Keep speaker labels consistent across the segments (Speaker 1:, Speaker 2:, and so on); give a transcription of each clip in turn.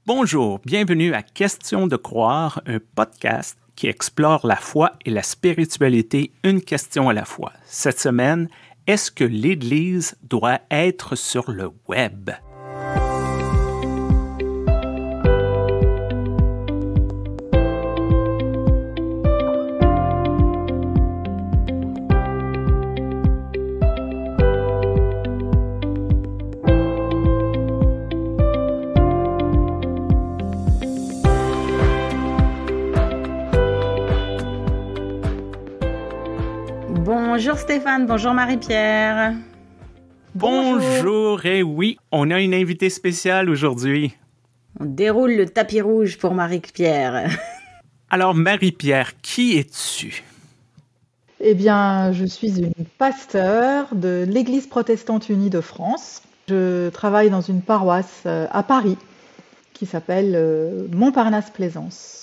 Speaker 1: Bonjour, bienvenue à Question de croire, un podcast qui explore la foi et la spiritualité une question à la fois. Cette semaine, est-ce que l'Église doit être sur le web?
Speaker 2: Bonjour Stéphane, bonjour Marie-Pierre.
Speaker 1: Bonjour, et oui, on a une invitée spéciale aujourd'hui.
Speaker 2: On déroule le tapis rouge pour Marie-Pierre.
Speaker 1: Alors Marie-Pierre, qui es-tu?
Speaker 3: Eh bien, je suis une pasteure de l'Église protestante unie de France. Je travaille dans une paroisse à Paris qui s'appelle Montparnasse-Plaisance.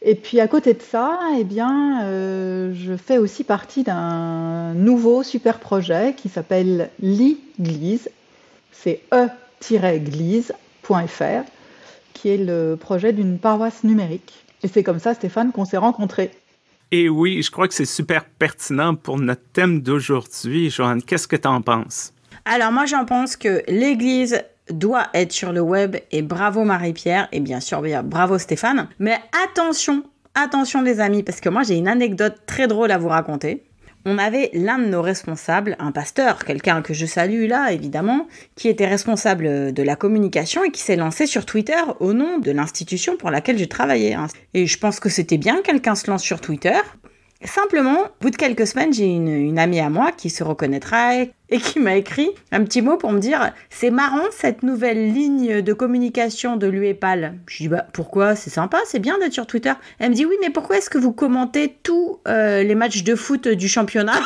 Speaker 3: Et puis à côté de ça, eh bien, je fais aussi partie d'un nouveau super projet qui s'appelle l'Église. C'est e-glise.fr, qui est le projet d'une paroisse numérique. Et c'est comme ça, Stéphane, qu'on s'est rencontrés.
Speaker 1: Et oui, je crois que c'est super pertinent pour notre thème d'aujourd'hui. Joanne, qu'est-ce que tu en penses?
Speaker 2: Alors moi, j'en pense que l'Église doit être sur le web et bravo Marie-Pierre et bien sûr bravo Stéphane. Mais attention les amis, parce que moi j'ai une anecdote très drôle à vous raconter. On avait l'un de nos responsables, un pasteur, quelqu'un que je salue là évidemment, qui était responsable de la communication et qui s'est lancé sur Twitter au nom de l'institution pour laquelle je travaillais. Et je pense que c'était bien que quelqu'un se lance sur Twitter. Simplement, au bout de quelques semaines, j'ai une amie à moi qui se reconnaîtra et qui m'a écrit un petit mot pour me dire « C'est marrant cette nouvelle ligne de communication de l'UEPAL ». Je dis « Pourquoi ? C'est sympa, c'est bien d'être sur Twitter ». Elle me dit « Oui, mais pourquoi est-ce que vous commentez tous les matchs de foot du championnat ?»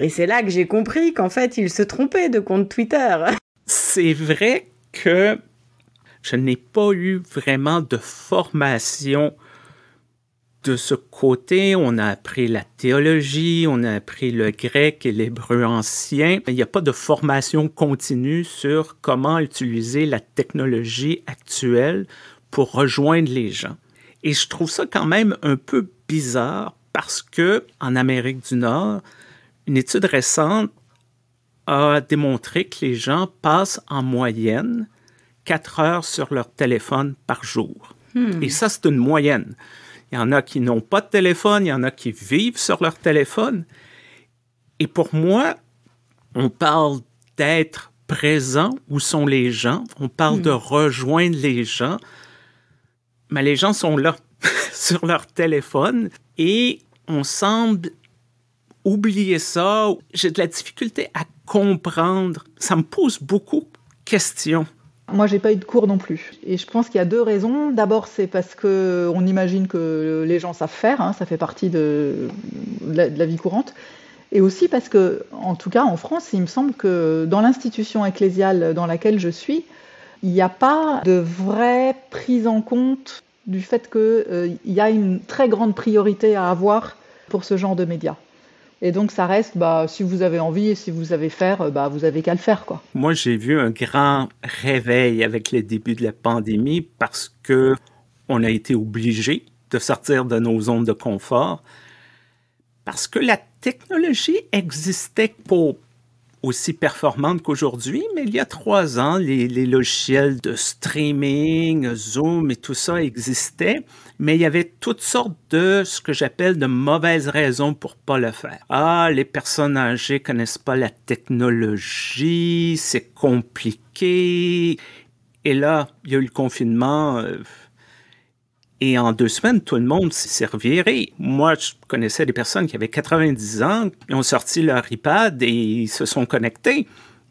Speaker 2: Et c'est là que j'ai compris qu'en fait, il se trompait de compte Twitter.
Speaker 1: C'est vrai que je n'ai pas eu vraiment de formation de ce côté. On a appris la théologie, on a appris le grec et l'hébreu ancien. Il n'y a pas de formation continue sur comment utiliser la technologie actuelle pour rejoindre les gens. Et je trouve ça quand même un peu bizarre parce que en Amérique du Nord, une étude récente a démontré que les gens passent en moyenne 4 heures sur leur téléphone par jour. Et ça, c'est une moyenne. Il y en a qui n'ont pas de téléphone, il y en a qui vivent sur leur téléphone. Et pour moi, on parle d'être présent où sont les gens, on parle de rejoindre les gens, mais les gens sont là, sur leur téléphone, et on semble oublier ça. J'ai de la difficulté à comprendre. Ça me pose beaucoup de questions.
Speaker 3: Moi, j'ai pas eu de cours non plus. Et je pense qu'il y a 2 raisons. D'abord, c'est parce qu'on imagine que les gens savent faire, ça fait partie de la vie courante. Et aussi parce que, en tout cas en France, il me semble que dans l'institution ecclésiale dans laquelle je suis, il n'y a pas de vraie prise en compte du fait qu'il y a une très grande priorité à avoir pour ce genre de médias. Et donc, ça reste, si vous avez envie et si vous savez faire, vous avez qu'à le faire, quoi.
Speaker 1: Moi, j'ai vu un grand réveil avec le début de la pandémie parce qu'on a été obligés de sortir de nos zones de confort parce que la technologie existait pas aussi performante qu'aujourd'hui, mais il y a 3 ans, les logiciels de streaming, Zoom et tout ça existaient, mais il y avait toutes sortes de ce que j'appelle de mauvaises raisons pour pas le faire. Les personnes âgées connaissent pas la technologie, c'est compliqué. Et là, il y a eu le confinement. Et en 2 semaines, tout le monde s'est reviré. Moi, je connaissais des personnes qui avaient 90 ans, ils ont sorti leur iPad et ils se sont connectés.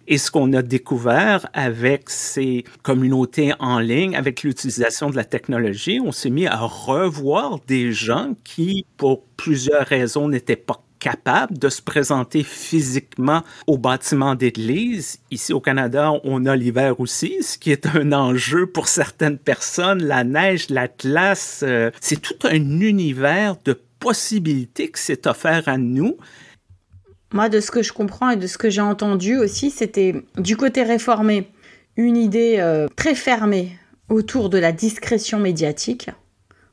Speaker 1: Et ce qu'on a découvert avec ces communautés en ligne, avec l'utilisation de la technologie, on s'est mis à revoir des gens qui, pour plusieurs raisons, n'étaient pas capables de se présenter physiquement au bâtiment d'église. Ici au Canada, on a l'hiver aussi, ce qui est un enjeu pour certaines personnes. La neige, la glace, c'est tout un univers de possibilités qui s'est offert à nous.
Speaker 2: Moi, de ce que je comprends et de ce que j'ai entendu aussi, c'était du côté réformé une idée très fermée autour de la discrétion médiatique.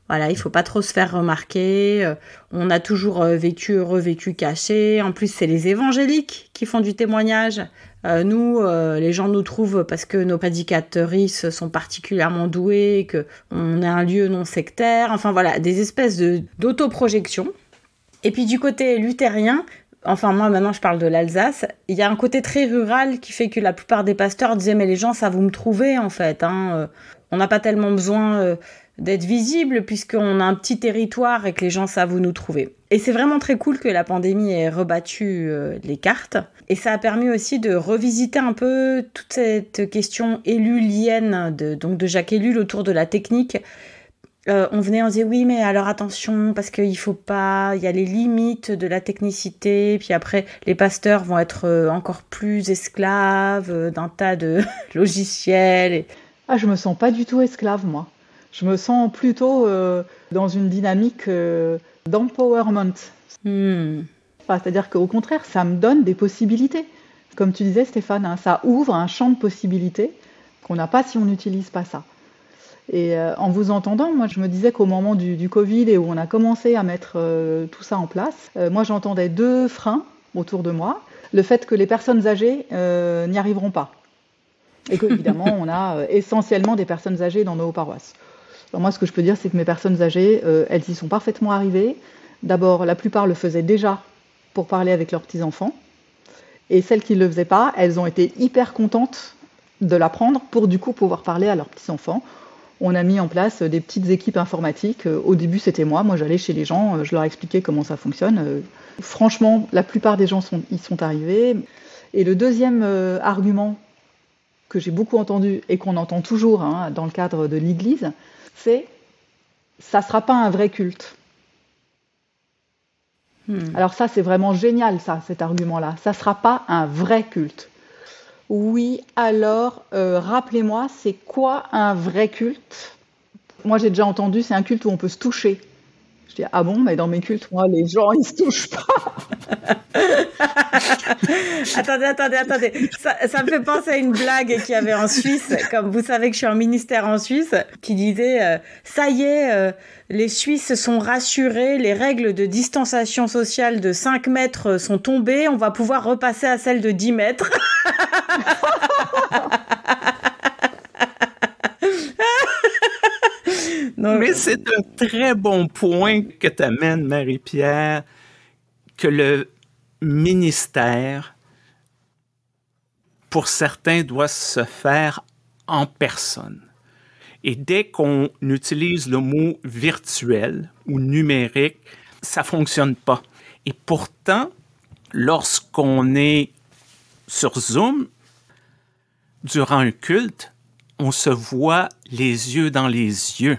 Speaker 2: Voilà, il faut pas trop se faire remarquer. On a toujours vécu heureux, vécu caché. En plus, c'est les évangéliques qui font du témoignage. Nous, les gens nous trouvent parce que nos prédicatrices sont particulièrement douées, qu'on est un lieu non sectaire. Enfin voilà, des espèces d'autoprojection. Et puis du côté luthérien, enfin moi maintenant je parle de l'Alsace, il y a un côté très rural qui fait que la plupart des pasteurs disaient mais les gens savent où me trouver en fait. On n'a pas tellement besoin d'être visible puisqu'on a un petit territoire et que les gens savent où nous trouver. Et c'est vraiment très cool que la pandémie ait rebattu les cartes. Et ça a permis aussi de revisiter un peu toute cette question élulienne donc de Jacques Ellul autour de la technique. On disait oui mais alors attention parce qu'il faut pas, il y a les limites de la technicité, puis après les pasteurs vont être encore plus esclaves d'un tas de logiciels.
Speaker 3: Ah, je me sens pas du tout esclave moi. Je me sens plutôt dans une dynamique d'empowerment. C'est-à-dire qu'au contraire, ça me donne des possibilités. Comme tu disais Stéphane, hein, ça ouvre un champ de possibilités qu'on n'a pas si on n'utilise pas ça. Et en vous entendant, moi je me disais qu'au moment du Covid et où on a commencé à mettre tout ça en place, moi j'entendais 2 freins autour de moi. Le fait que les personnes âgées n'y arriveront pas. Et qu'évidemment, on a essentiellement des personnes âgées dans nos paroisses. Alors moi, ce que je peux dire, c'est que mes personnes âgées, elles y sont parfaitement arrivées. D'abord, la plupart le faisaient déjà pour parler avec leurs petits-enfants. Et celles qui ne le faisaient pas, elles ont été hyper contentes de l'apprendre pour du coup pouvoir parler à leurs petits-enfants. On a mis en place des petites équipes informatiques. Au début, c'était moi. Moi, j'allais chez les gens, je leur expliquais comment ça fonctionne. Franchement, la plupart des gens y sont arrivés. Et le deuxième argument que j'ai beaucoup entendu et qu'on entend toujours dans le cadre de l'Église, c'est « ça ne sera pas un vrai culte ». Alors ça, c'est vraiment génial, ça, cet argument-là. Ça ne sera pas un vrai culte. Oui, alors, rappelez-moi, c'est quoi un vrai culte ? Moi, j'ai déjà entendu, c'est un culte où on peut se toucher. Je dis, ah bon, mais dans mes cultes, moi, les gens, ils se touchent pas.
Speaker 2: Attendez. Ça me fait penser à une blague qu'il y avait en Suisse, comme vous savez que je suis en ministère en Suisse, qui disait ça y est, les Suisses sont rassurés, les règles de distanciation sociale de 5 mètres sont tombées, on va pouvoir repasser à celle de 10 mètres.
Speaker 1: Donc, mais c'est un très bon point que tu amènes, Marie-Pierre, que le ministère, pour certains, doit se faire en personne. Et dès qu'on utilise le mot virtuel ou numérique, ça ne fonctionne pas. Et pourtant, lorsqu'on est sur Zoom, durant un culte, on se voit les yeux dans les yeux.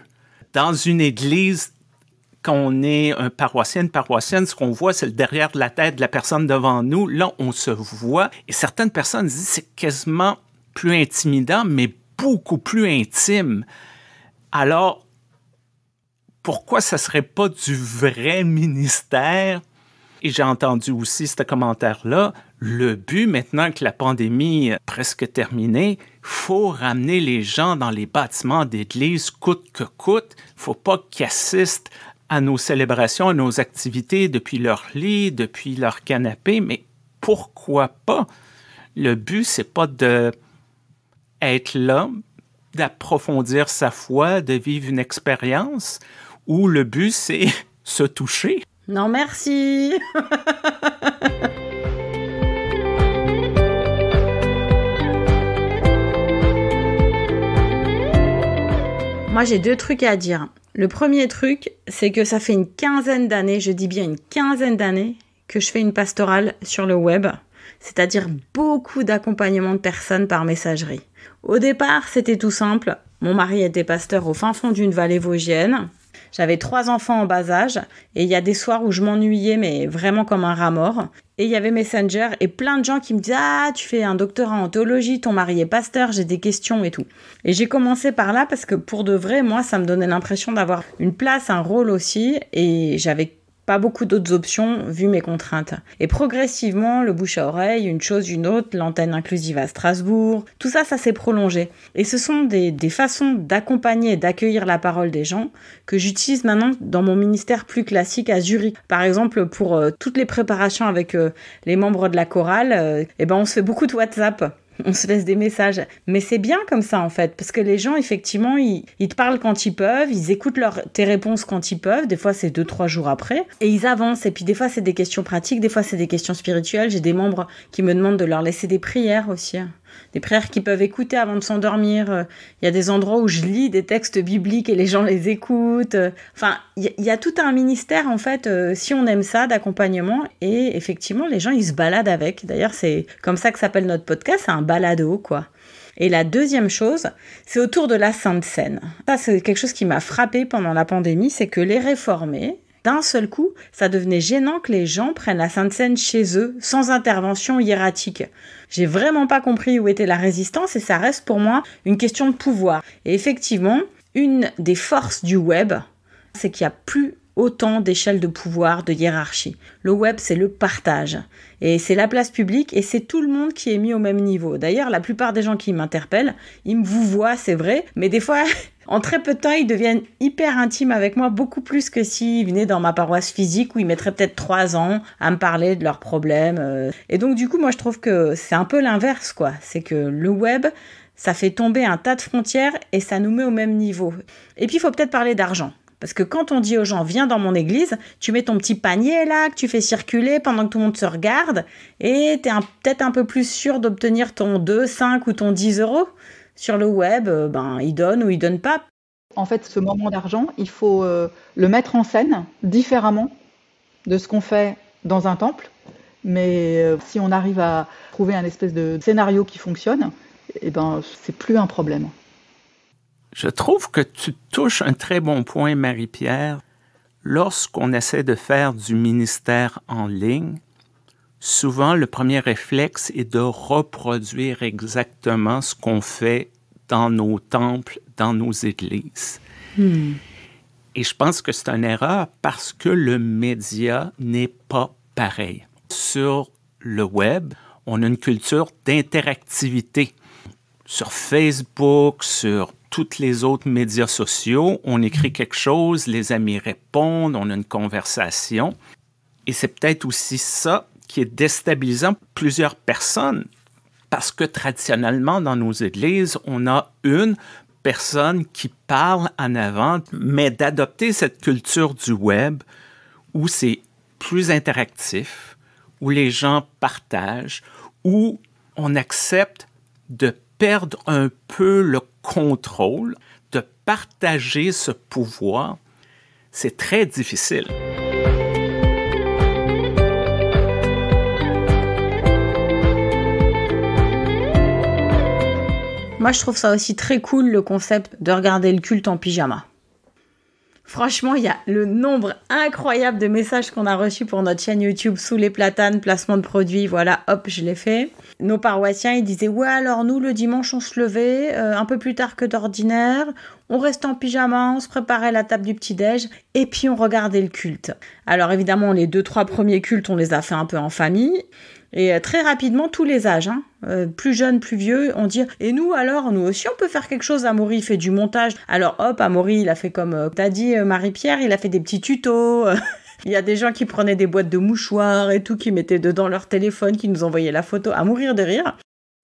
Speaker 1: Dans une église, quand on est un paroissien, une paroissienne, ce qu'on voit, c'est le derrière de la tête de la personne devant nous. Là, on se voit. Et certaines personnes disent que c'est quasiment plus intimidant, mais beaucoup plus intime. Alors, pourquoi ça ne serait pas du vrai ministère? Et j'ai entendu aussi ce commentaire-là. Le but, maintenant que la pandémie est presque terminée, il faut ramener les gens dans les bâtiments d'église coûte que coûte. Il ne faut pas qu'ils assistent à nos célébrations, à nos activités depuis leur lit, depuis leur canapé. Mais pourquoi pas? Le but, c'est pas d'être là, d'approfondir sa foi, de vivre une expérience, où le but, c'est se toucher.
Speaker 2: Non, merci. Moi, j'ai 2 trucs à dire. Le premier truc, c'est que ça fait une quinzaine d'années, je dis bien une quinzaine d'années, que je fais une pastorale sur le web, c'est-à-dire beaucoup d'accompagnement de personnes par messagerie. Au départ, c'était tout simple. Mon mari était pasteur au fin fond d'une vallée vosgienne. J'avais 3 enfants en bas âge et il y a des soirs où je m'ennuyais, mais vraiment comme un rat mort. Et il y avait Messenger et plein de gens qui me disaient « Ah, tu fais un doctorat en théologie, ton mari est pasteur, j'ai des questions et tout. » Et j'ai commencé par là parce que pour de vrai, moi, ça me donnait l'impression d'avoir une place, un rôle aussi. Et j'avais pas beaucoup d'autres options vu mes contraintes. Et progressivement, le bouche à oreille, une chose, une autre, l'antenne inclusive à Strasbourg, tout ça, ça s'est prolongé. Et ce sont des façons d'accompagner et d'accueillir la parole des gens que j'utilise maintenant dans mon ministère plus classique à Zurich. Par exemple, pour toutes les préparations avec les membres de la chorale, on se fait beaucoup de WhatsApp. On se laisse des messages. Mais c'est bien comme ça, en fait, parce que les gens, effectivement, ils te parlent quand ils peuvent, ils écoutent tes réponses quand ils peuvent. Des fois, c'est 2-3 jours après. Et ils avancent. Et puis, des fois, c'est des questions pratiques, des fois, c'est des questions spirituelles. J'ai des membres qui me demandent de leur laisser des prières aussi. Des prières qu'ils peuvent écouter avant de s'endormir. Il y a des endroits où je lis des textes bibliques et les gens les écoutent. Enfin, il y a tout un ministère, en fait, si on aime ça, d'accompagnement. Et effectivement, les gens, ils se baladent avec. D'ailleurs, c'est comme ça que s'appelle notre podcast, c'est un balado, quoi. Et la deuxième chose, c'est autour de la Sainte Seine. Ça, c'est quelque chose qui m'a frappée pendant la pandémie, c'est que les réformés, d'un seul coup, ça devenait gênant que les gens prennent la Sainte Seine chez eux, sans intervention hiératique. J'ai vraiment pas compris où était la résistance et ça reste pour moi une question de pouvoir. Et effectivement, une des forces du web, c'est qu'il n'y a plus autant d'échelles de pouvoir, de hiérarchie. Le web, c'est le partage. Et c'est la place publique et c'est tout le monde qui est mis au même niveau. D'ailleurs, la plupart des gens qui m'interpellent, ils me vous voient, c'est vrai, mais des fois, en très peu de temps, ils deviennent hyper intimes avec moi, beaucoup plus que s'ils venaient dans ma paroisse physique où ils mettraient peut-être 3 ans à me parler de leurs problèmes. Et donc, du coup, moi, je trouve que c'est un peu l'inverse, quoi. C'est que le web, ça fait tomber un tas de frontières et ça nous met au même niveau. Et puis, il faut peut-être parler d'argent. Parce que quand on dit aux gens, viens dans mon église, tu mets ton petit panier là, que tu fais circuler pendant que tout le monde se regarde, et t'es peut-être un peu plus sûr d'obtenir ton 2, 5 ou ton 10 euros. Sur le web, ils donnent ou ils donnent pas.
Speaker 3: En fait, ce moment d'argent, il faut le mettre en scène différemment de ce qu'on fait dans un temple. Mais si on arrive à trouver un espèce de scénario qui fonctionne, c'est plus un problème.
Speaker 1: Je trouve que tu touches un très bon point, Marie-Pierre. Lorsqu'on essaie de faire du ministère en ligne, souvent le premier réflexe est de reproduire exactement ce qu'on fait dans nos temples, dans nos églises. Et je pense que c'est une erreur parce que le média n'est pas pareil. Sur le web, on a une culture d'interactivité. Sur Facebook, sur tous les autres médias sociaux, on écrit quelque chose, les amis répondent, on a une conversation. Et c'est peut-être aussi ça qui est déstabilisant pour plusieurs personnes. Parce que traditionnellement, dans nos églises, on a une personne qui parle en avant, mais d'adopter cette culture du web où c'est plus interactif, où les gens partagent, où on accepte de perdre un peu le contrôle, de partager ce pouvoir, c'est très difficile.
Speaker 2: Moi, je trouve ça aussi très cool, le concept de regarder le culte en pyjama. Franchement, il y a le nombre incroyable de messages qu'on a reçus pour notre chaîne YouTube Sous les platanes, placement de produits, voilà, hop, je l'ai fait. Nos paroissiens, ils disaient « Ouais, alors nous, le dimanche, on se levait un peu plus tard que d'ordinaire, on restait en pyjama, on se préparait la table du petit-déj, et puis on regardait le culte. » Alors évidemment, les 2-3 premiers cultes, on les a fait un peu en famille. Et très rapidement, tous les âges, plus jeunes, plus vieux, on dit « Et nous alors, nous aussi on peut faire quelque chose, Amaury il fait du montage. » Alors hop, Amaury il a fait comme t'as dit Marie-Pierre, il a fait des petits tutos. Il y a des gens qui prenaient des boîtes de mouchoirs et tout, qui mettaient dedans leur téléphone, qui nous envoyaient la photo, à mourir de rire.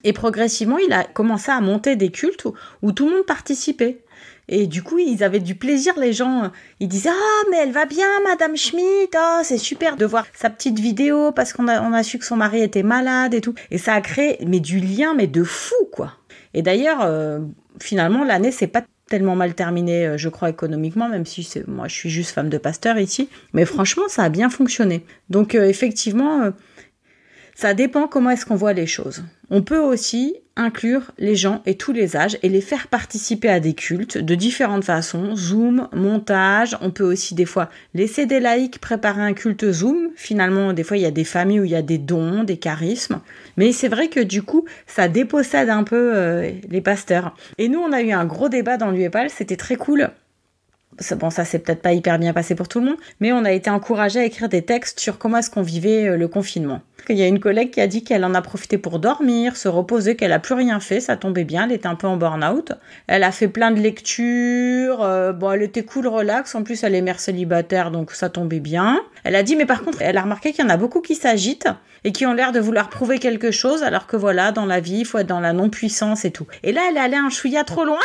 Speaker 2: Et progressivement, il a commencé à monter des cultes où tout le monde participait. Et du coup, ils avaient du plaisir, les gens. Ils disaient « Ah, mais elle va bien, Madame Schmitt. Ah, c'est super de voir sa petite vidéo parce qu'on a su que son mari était malade et tout. » Et ça a créé du lien, mais de fou, quoi. Et d'ailleurs, finalement, l'année, c'est pas tellement mal terminée, je crois, économiquement, même si moi, je suis juste femme de pasteur ici. Mais franchement, ça a bien fonctionné. Donc, effectivement, ça dépend comment est-ce qu'on voit les choses. On peut aussi inclure les gens et tous les âges et les faire participer à des cultes de différentes façons, Zoom, montage, on peut aussi des fois laisser des laïcs préparer un culte Zoom, finalement des fois il y a des familles où il y a des dons, des charismes, mais c'est vrai que du coup ça dépossède un peu les pasteurs. Et nous on a eu un gros débat dans l'UEPAL, c'était très cool. Ça s'est peut-être pas hyper bien passé pour tout le monde, mais on a été encouragé à écrire des textes sur comment est-ce qu'on vivait le confinement. Il y a une collègue qui a dit qu'elle en a profité pour dormir, se reposer, qu'elle a plus rien fait, ça tombait bien, elle était un peu en burn-out. Elle a fait plein de lectures, elle était cool, relax, en plus elle est mère célibataire, donc ça tombait bien. Elle a dit, mais par contre, elle a remarqué qu'il y en a beaucoup qui s'agitent et qui ont l'air de vouloir prouver quelque chose, alors que voilà, dans la vie, il faut être dans la non-puissance et tout. Et là, elle est allée un chouïa trop loin.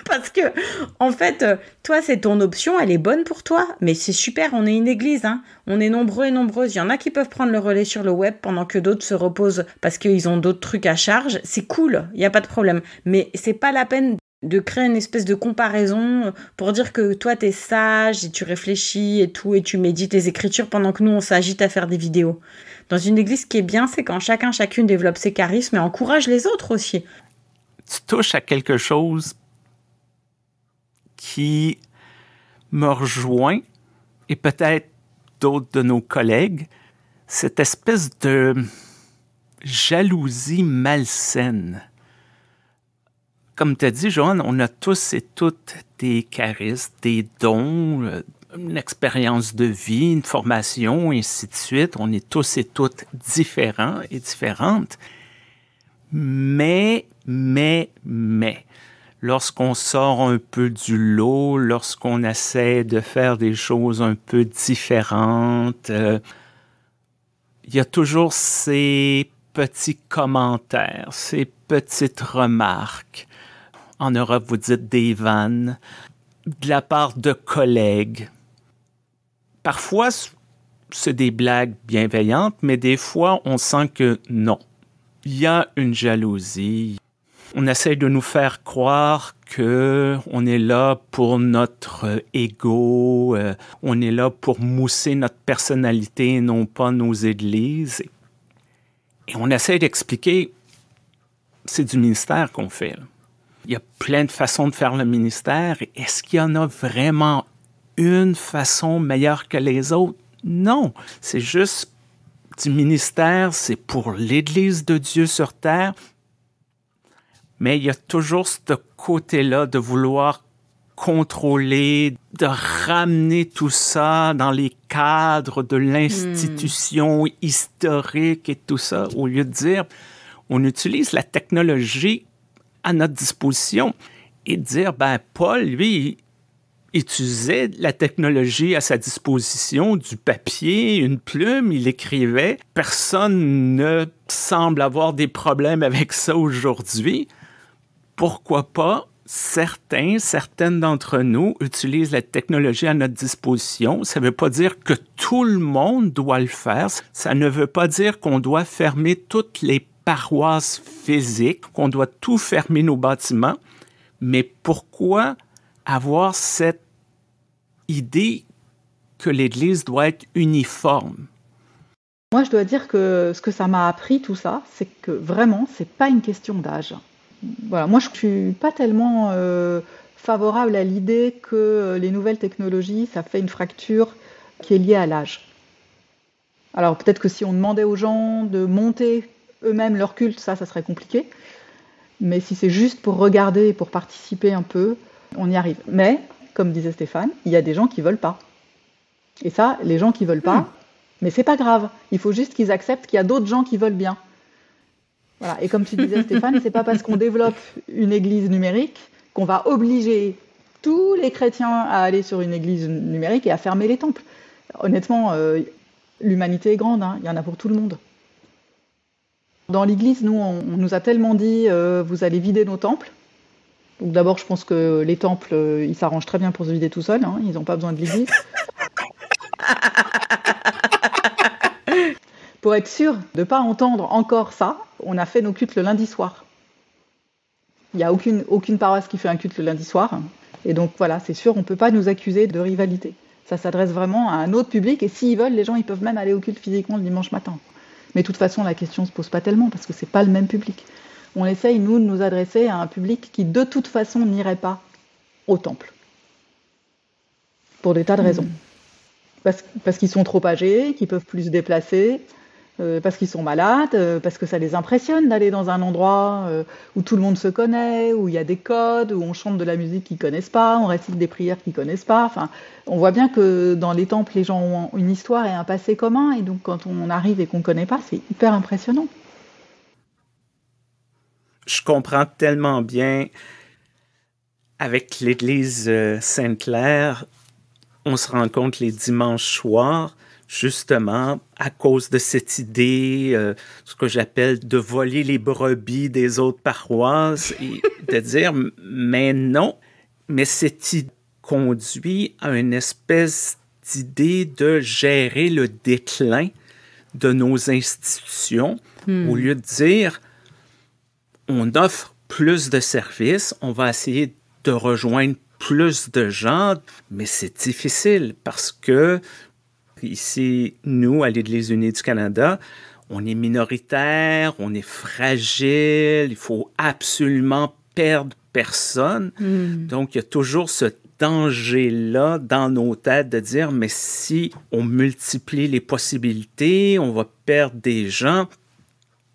Speaker 2: Parce que, en fait, toi, c'est ton option, elle est bonne pour toi. Mais c'est super, on est une église, hein. On est nombreux et nombreuses. Il y en a qui peuvent prendre le relais sur le web pendant que d'autres se reposent parce qu'ils ont d'autres trucs à charge. C'est cool, il n'y a pas de problème. Mais c'est pas la peine de créer une espèce de comparaison pour dire que toi, t'es sage et tu réfléchis et tout, et tu médites les écritures pendant que nous, on s'agite à faire des vidéos. Dans une église, ce qui est bien, c'est quand chacune développe ses charismes et encourage les autres aussi.
Speaker 1: Tu touches à quelque chose qui me rejoint, et peut-être d'autres de nos collègues, cette espèce de jalousie malsaine. Comme tu as dit, Joanne, on a tous et toutes des charismes, des dons, une expérience de vie, une formation, et ainsi de suite. On est tous et toutes différents et différentes. Mais, lorsqu'on sort un peu du lot, lorsqu'on essaie de faire des choses un peu différentes, il y a toujours ces petits commentaires, ces petites remarques. En Europe, vous dites des vannes, de la part de collègues. Parfois, c'est des blagues bienveillantes, mais des fois, on sent que non. Il y a une jalousie. On essaie de nous faire croire qu'on est là pour notre ego, on est là pour mousser notre personnalité et non pas nos églises. Et on essaie d'expliquer, c'est du ministère qu'on fait, là. Il y a plein de façons de faire le ministère. Est-ce qu'il y en a vraiment une façon meilleure que les autres? Non, c'est juste du ministère, c'est pour l'Église de Dieu sur terre. Mais il y a toujours ce côté-là de vouloir contrôler, de ramener tout ça dans les cadres de l'institution historique et tout ça, au lieu de dire, on utilise la technologie à notre disposition et de dire, Paul, lui, il utilisait la technologie à sa disposition, du papier, une plume, il écrivait. Personne ne semble avoir des problèmes avec ça aujourd'hui. Pourquoi pas certaines d'entre nous utilisent la technologie à notre disposition? Ça ne veut pas dire que tout le monde doit le faire. Ça ne veut pas dire qu'on doit fermer toutes les paroisses physiques, qu'on doit tout fermer nos bâtiments. Mais pourquoi avoir cette idée que l'Église doit être uniforme?
Speaker 3: Moi, je dois dire que ce que ça m'a appris, tout ça, c'est que vraiment, c'est pas une question d'âge. Voilà, moi, je suis pas tellement favorable à l'idée que les nouvelles technologies, ça fait une fracture qui est liée à l'âge. Alors, peut-être que si on demandait aux gens de monter eux-mêmes leur culte, ça serait compliqué. Mais si c'est juste pour regarder et pour participer un peu, on y arrive. Mais, comme disait Stéphane, il y a des gens qui veulent pas. Et ça, les gens qui veulent pas, mais c'est pas grave. Il faut juste qu'ils acceptent qu'il y a d'autres gens qui veulent bien. Voilà. Et comme tu disais, Stéphane, c'est pas parce qu'on développe une église numérique qu'on va obliger tous les chrétiens à aller sur une église numérique et à fermer les temples. Honnêtement, l'humanité est grande, hein. Il y en a pour tout le monde. Dans l'église, nous, on nous a tellement dit vous allez vider nos temples. Donc d'abord, je pense que les temples, ils s'arrangent très bien pour se vider tout seuls. Hein. Ils n'ont pas besoin de l'église. Pour être sûr de ne pas entendre encore ça, on a fait nos cultes le lundi soir. Il n'y a aucune paroisse qui fait un culte le lundi soir. Et donc voilà, c'est sûr, on ne peut pas nous accuser de rivalité. Ça s'adresse vraiment à un autre public. Et s'ils veulent, les gens ils peuvent même aller au culte physiquement le dimanche matin. Mais de toute façon, la question ne se pose pas tellement parce que ce n'est pas le même public. On essaye, nous, de nous adresser à un public qui, de toute façon, n'irait pas au temple. Pour des tas de raisons. Parce qu'ils sont trop âgés, qu'ils ne peuvent plus se déplacer, parce qu'ils sont malades, parce que ça les impressionne d'aller dans un endroit où tout le monde se connaît, où il y a des codes, où on chante de la musique qu'ils connaissent pas, on récite des prières qu'ils connaissent pas. Enfin, on voit bien que dans les temples, les gens ont une histoire et un passé commun, et donc quand on arrive et qu'on connaît pas, c'est hyper impressionnant.
Speaker 1: Je comprends tellement bien. Avec l'Église Sainte-Claire, on se rencontre les dimanches soirs, justement, à cause de cette idée, ce que j'appelle de voler les brebis des autres paroisses et de dire, mais non, mais cette idée conduit à une espèce d'idée de gérer le déclin de nos institutions, au lieu de dire, on offre plus de services, on va essayer de rejoindre plus de gens, mais c'est difficile parce que ici, nous, à l'Église unie du Canada, on est minoritaire, on est fragile, il faut absolument perdre personne. Donc, il y a toujours ce danger-là dans nos têtes de dire, mais si on multiplie les possibilités, on va perdre des gens.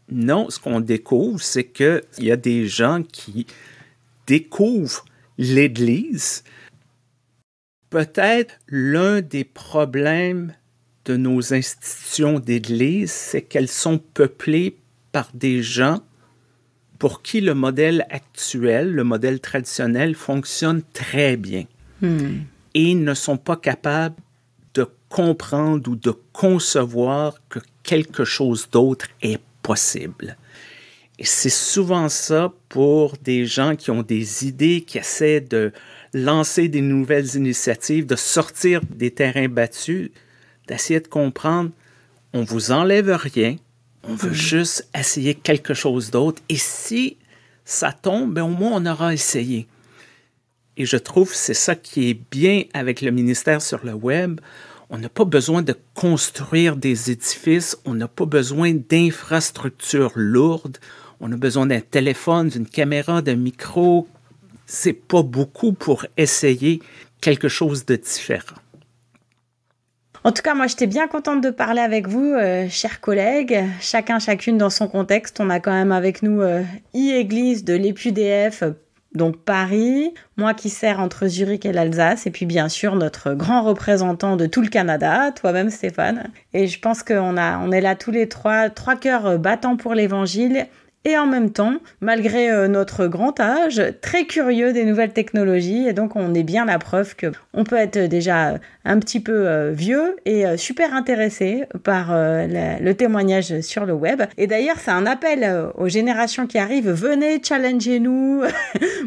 Speaker 1: Non, ce qu'on découvre, c'est qu'il y a des gens qui découvrent l'Église. Peut-être l'un des problèmes de nos institutions d'Église, c'est qu'elles sont peuplées par des gens pour qui le modèle actuel, le modèle traditionnel, fonctionne très bien et ne sont pas capables de comprendre ou de concevoir que quelque chose d'autre est possible. Et c'est souvent ça pour des gens qui ont des idées, qui essaient de lancer des nouvelles initiatives, de sortir des terrains battus, d'essayer de comprendre, on vous enlève rien, on veut juste essayer quelque chose d'autre. Et si ça tombe, bien, au moins on aura essayé. Et je trouve que c'est ça qui est bien avec le ministère sur le web. On n'a pas besoin de construire des édifices, on n'a pas besoin d'infrastructures lourdes. On a besoin d'un téléphone, d'une caméra, d'un micro. C'est pas beaucoup pour essayer quelque chose de différent.
Speaker 2: En tout cas, moi, j'étais bien contente de parler avec vous, chers collègues. Chacune dans son contexte. On a quand même avec nous e-Église de l'EPUDF, donc Paris, moi qui sers entre Zurich et l'Alsace, et puis bien sûr notre grand représentant de tout le Canada, toi-même Stéphane. Et je pense qu'on est là tous les trois cœurs battants pour l'Évangile. Et en même temps, malgré notre grand âge, très curieux des nouvelles technologies. Et donc, on est bien la preuve qu'on peut être déjà un petit peu vieux et super intéressé par le témoignage sur le web. Et d'ailleurs, c'est un appel aux générations qui arrivent. Venez, challengez-nous,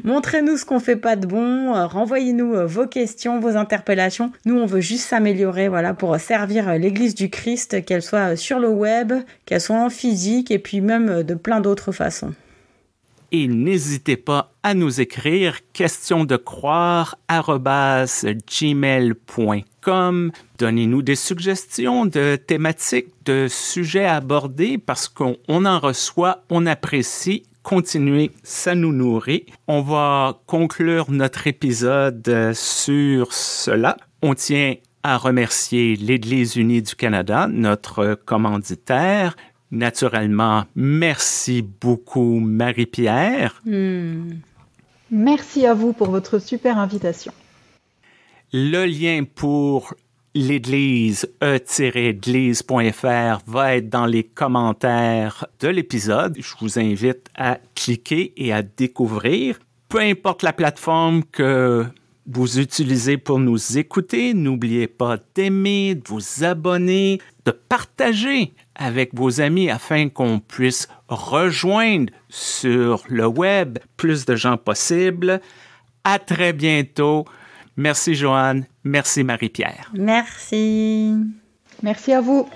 Speaker 2: montrez-nous ce qu'on fait pas de bon, renvoyez-nous vos questions, vos interpellations. Nous, on veut juste s'améliorer, voilà, pour servir l'Église du Christ, qu'elle soit sur le web, qu'elle soit en physique et puis même de plein d'autres façon.
Speaker 1: Et n'hésitez pas à nous écrire questionsdecroire@gmail.com. Donnez-nous des suggestions de thématiques, de sujets à aborder parce qu'on en reçoit, on apprécie. Continuez, ça nous nourrit. On va conclure notre épisode sur cela. On tient à remercier l'Église unie du Canada, notre commanditaire. Naturellement, merci beaucoup Marie-Pierre.
Speaker 3: Merci à vous pour votre super invitation.
Speaker 1: Le lien pour l'Église, e-église.fr, va être dans les commentaires de l'épisode. Je vous invite à cliquer et à découvrir. Peu importe la plateforme que vous utilisez pour nous écouter, n'oubliez pas d'aimer, de vous abonner, de partager avec vos amis afin qu'on puisse rejoindre sur le web plus de gens possible. À très bientôt. Merci Joanne. Merci Marie-Pierre.
Speaker 2: Merci.
Speaker 3: Merci à vous.